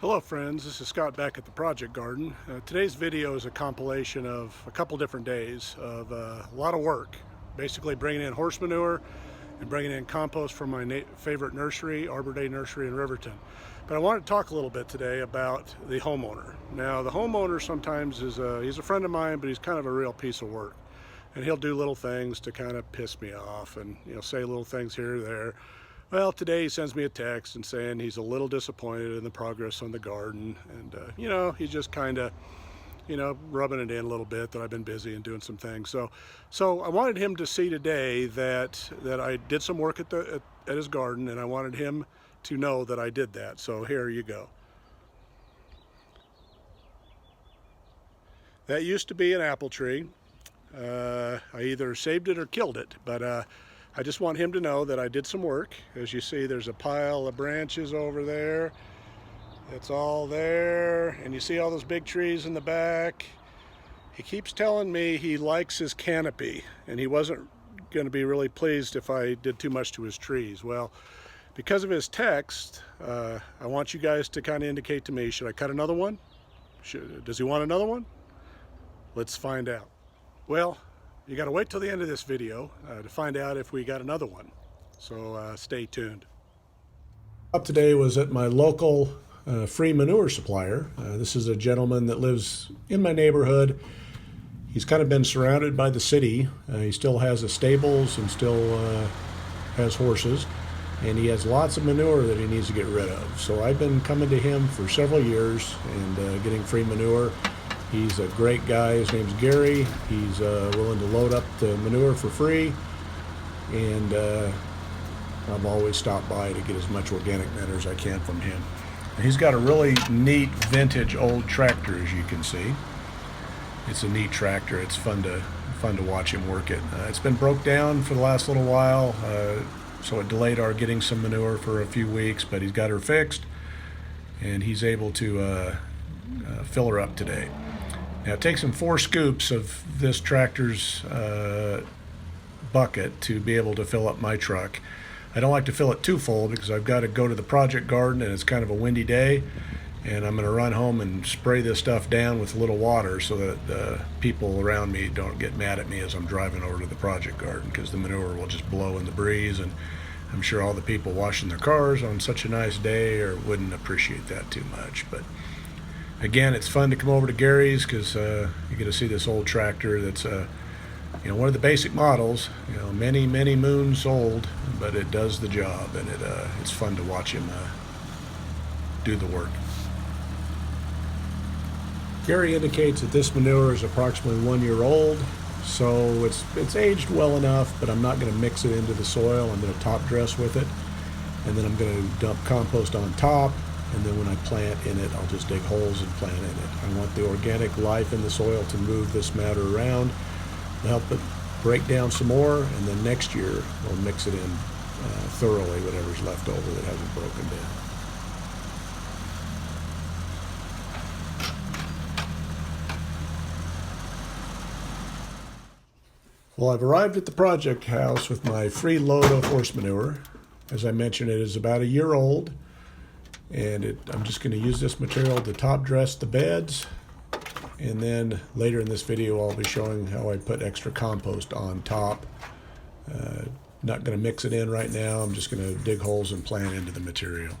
Hello friends, this is Scott back at the Project Garden. Today's video is a compilation of a couple different days of a lot of work. Basically bringing in horse manure and bringing in compost from my favorite nursery, Arbor Day Nursery in Riverton. But I want to talk a little bit today about the homeowner. Now the homeowner sometimes he's a friend of mine, but he's kind of a real piece of work. And he'll do little things to kind of piss me off and say little things here or there. Well, today he sends me a text and saying he's a little disappointed in the progress on the garden, and he's just kind of rubbing it in a little bit that I've been busy and doing some things. So I wanted him to see today that I did some work at his garden, and I wanted him to know that I did that. So here you go. That used to be an apple tree. I either saved it or killed it, but I just want him to know that I did some work. As you see, there's a pile of branches over there. It's all there, and you see all those big trees in the back. He keeps telling me he likes his canopy, and he wasn't going to be really pleased if I did too much to his trees. Well, because of his text, I want you guys to kind of indicate to me, should I cut another one? Does he want another one? Let's find out. Well, you got to wait till the end of this video to find out if we got another one. So stay tuned. Up today was at my local free manure supplier. This is a gentleman that lives in my neighborhood. He's kind of been surrounded by the city. He still has the stables and still has horses. And he has lots of manure that he needs to get rid of. So I've been coming to him for several years and getting free manure. He's a great guy. His name's Gary. He's willing to load up the manure for free, and I've always stopped by to get as much organic matter as I can from him. And he's got a really neat vintage old tractor, as you can see. It's a neat tractor. It's fun to watch him work it. It's been broke down for the last little while, so it delayed our getting some manure for a few weeks, but he's got her fixed, and he's able to fill her up today. Now it takes him 4 scoops of this tractor's bucket to be able to fill up my truck. I don't like to fill it too full because I've got to go to the project garden and it's kind of a windy day, and I'm going to run home and spray this stuff down with a little water so that the people around me don't get mad at me as I'm driving over to the project garden, because the manure will just blow in the breeze, and I'm sure all the people washing their cars on such a nice day wouldn't appreciate that too much. But again, it's fun to come over to Gary's because you get to see this old tractor that's one of the basic models, many moons old, but it does the job, and it's fun to watch him do the work. Gary indicates that this manure is approximately 1 year old, so it's aged well enough, but I'm not going to mix it into the soil. I'm going to top dress with it, and then I'm going to dump compost on top. And then when I plant in it, I'll just dig holes and plant in it. I want the organic life in the soil to move this matter around, help it break down some more, and then next year we'll mix it in thoroughly, whatever's left over that hasn't broken down. Well, I've arrived at the project house with my free load of horse manure. As I mentioned, it is about 1 year old. And I'm just going to use this material to top dress the beds, and then later in this video I'll be showing how I put extra compost on top. Not going to mix it in right now. I'm just going to dig holes and plant into the material.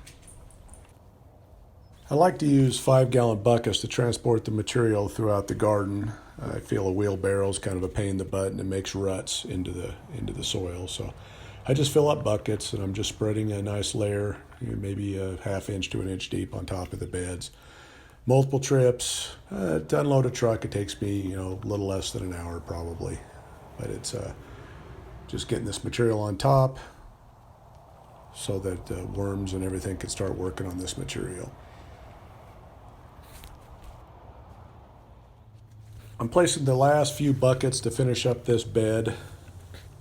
I like to use 5-gallon buckets to transport the material throughout the garden. I feel a wheelbarrow is kind of a pain in the butt, and it makes ruts into the soil. So I just fill up buckets, and I'm just spreading a nice layer, maybe a 1/2 inch to 1 inch deep on top of the beds. Multiple trips. To unload a truck, it takes me a little less than an hour probably. But it's just getting this material on top so that worms and everything can start working on this material. I'm placing the last few buckets to finish up this bed.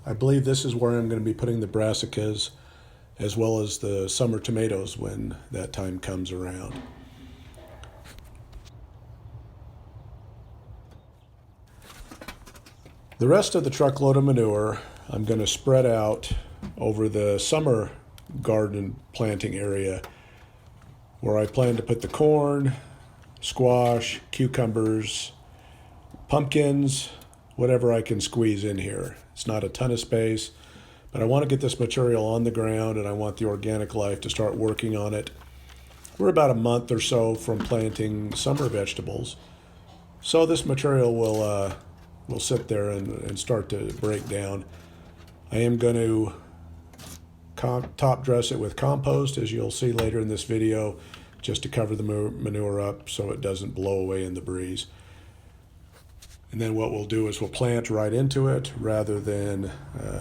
I believe this is where I'm going to be putting the brassicas as well as the summer tomatoes when that time comes around. The rest of the truckload of manure I'm going to spread out over the summer garden planting area where I plan to put the corn, squash, cucumbers, pumpkins, whatever I can squeeze in here. It's not a ton of space, but I want to get this material on the ground and I want the organic life to start working on it. We're about a month or so from planting summer vegetables, so this material will sit there and start to break down. I am going to top dress it with compost, as you'll see later in this video, just to cover the manure up so it doesn't blow away in the breeze. And then what we'll do is we'll plant right into it rather than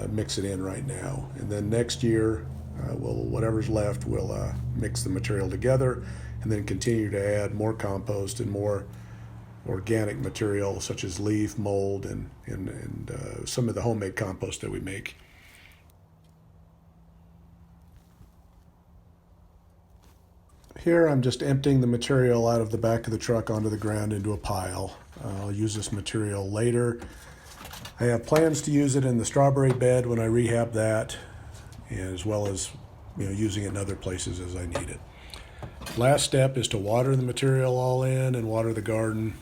mix it in right now. And then next year, whatever's left, we'll mix the material together and then continue to add more compost and more organic material such as leaf, mold, and some of the homemade compost that we make. Here I'm just emptying the material out of the back of the truck onto the ground into a pile. I'll use this material later. I have plans to use it in the strawberry bed when I rehab that, as well as using it in other places as I need it. Last step is to water the material all in and water the garden.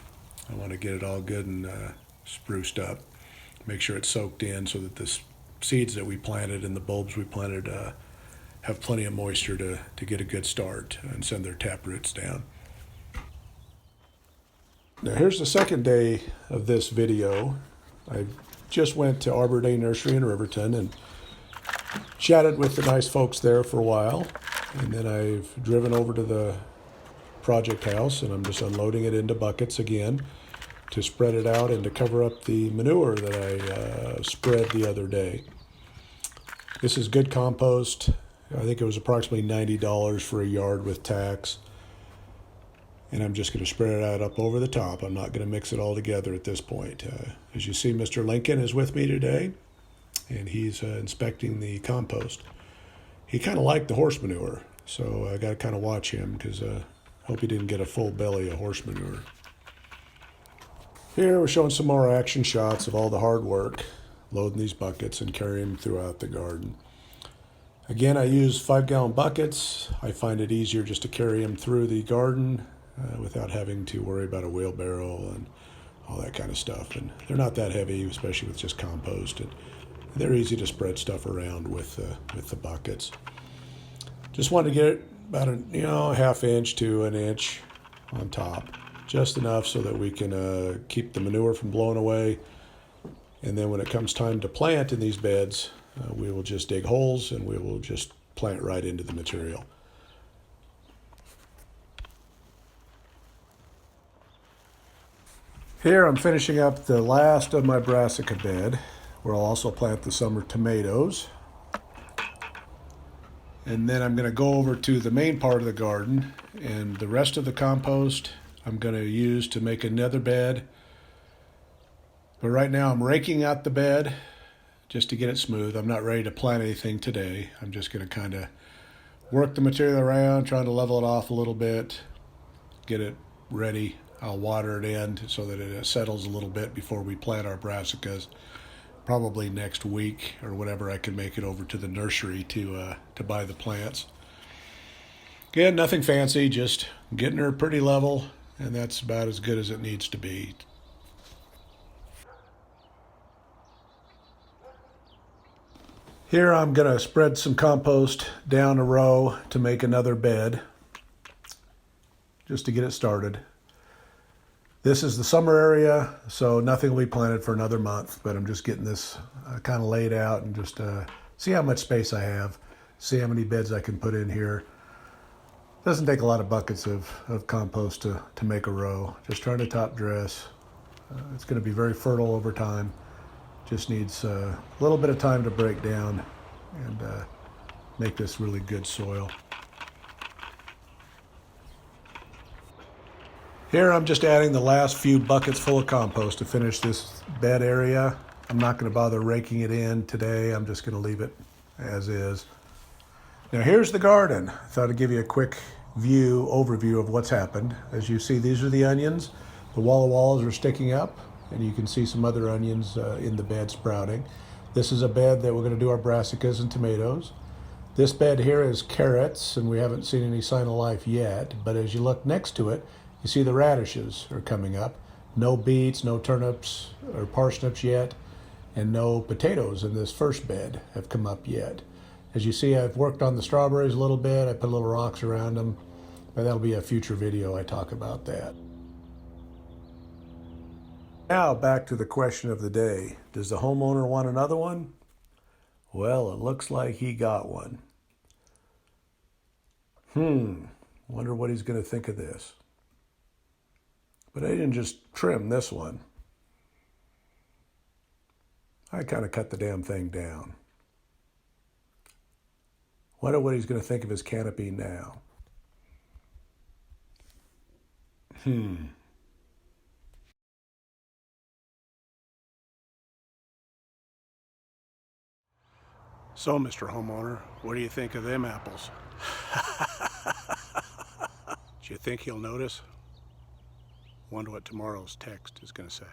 I want to get it all good and spruced up. Make sure it's soaked in so that the seeds that we planted and the bulbs we planted have plenty of moisture to get a good start and send their tap roots down. Now here's the second day of this video. I just went to Arbor Day Nursery in Riverton and chatted with the nice folks there for a while. And then I've driven over to the project house and I'm just unloading it into buckets again to spread it out and to cover up the manure that I spread the other day. This is good compost. I think it was approximately $90 for a yard with tax. And I'm just going to spread it out up over the top. I'm not going to mix it all together at this point. As you see, Mr. Lincoln is with me today, and he's inspecting the compost. He kind of liked the horse manure, so I got to kind of watch him because I hope he didn't get a full belly of horse manure. Here we're showing some more action shots of all the hard work, loading these buckets and carrying them throughout the garden. Again, I use 5-gallon buckets. I find it easier just to carry them through the garden without having to worry about a wheelbarrow and all that kind of stuff. And they're not that heavy, especially with just compost. And they're easy to spread stuff around with the buckets. Just want to get it about a half inch to an inch on top, just enough so that we can keep the manure from blowing away. And then when it comes time to plant in these beds, we will just dig holes and we will just plant right into the material. Here I'm finishing up the last of my brassica bed, where I'll also plant the summer tomatoes. And then I'm going to go over to the main part of the garden, and the rest of the compost I'm going to use to make another bed. But right now I'm raking out the bed just to get it smooth. I'm not ready to plant anything today. I'm just going to kind of work the material around, trying to level it off a little bit, get it ready. I'll water it in so that it settles a little bit before we plant our brassicas. Probably next week or whatever, I can make it over to the nursery to buy the plants. Again, nothing fancy, just getting her pretty level, and that's about as good as it needs to be. Here I'm going to spread some compost down a row to make another bed, just to get it started. This is the summer area, so nothing will be planted for another month, but I'm just getting this kind of laid out and just see how much space I have, see how many beds I can put in here. Doesn't take a lot of buckets of compost to make a row. Just trying to top dress. It's going to be very fertile over time. Just needs a little bit of time to break down and make this really good soil. Here I'm just adding the last few buckets full of compost to finish this bed area. I'm not going to bother raking it in today. I'm just going to leave it as is. Now here's the garden. I thought I'd give you a quick overview of what's happened. As you see, these are the onions. The walls are sticking up, and you can see some other onions in the bed sprouting. This is a bed that we're going to do our brassicas and tomatoes. This bed here is carrots, and we haven't seen any sign of life yet, but as you look next to it, you see the radishes are coming up. No beets, no turnips or parsnips yet, and no potatoes in this first bed have come up yet. As you see, I've worked on the strawberries a little bit. I put little rocks around them, but that'll be a future video I talk about that. Now back to the question of the day. Does the homeowner want another one? Well, it looks like he got one. Wonder what he's going to think of this. But I didn't just trim this one. I kind of cut the damn thing down. Wonder what he's going to think of his canopy now. So, Mr. Homeowner, what do you think of them apples? Do you think he'll notice? Wonder what tomorrow's text is going to say.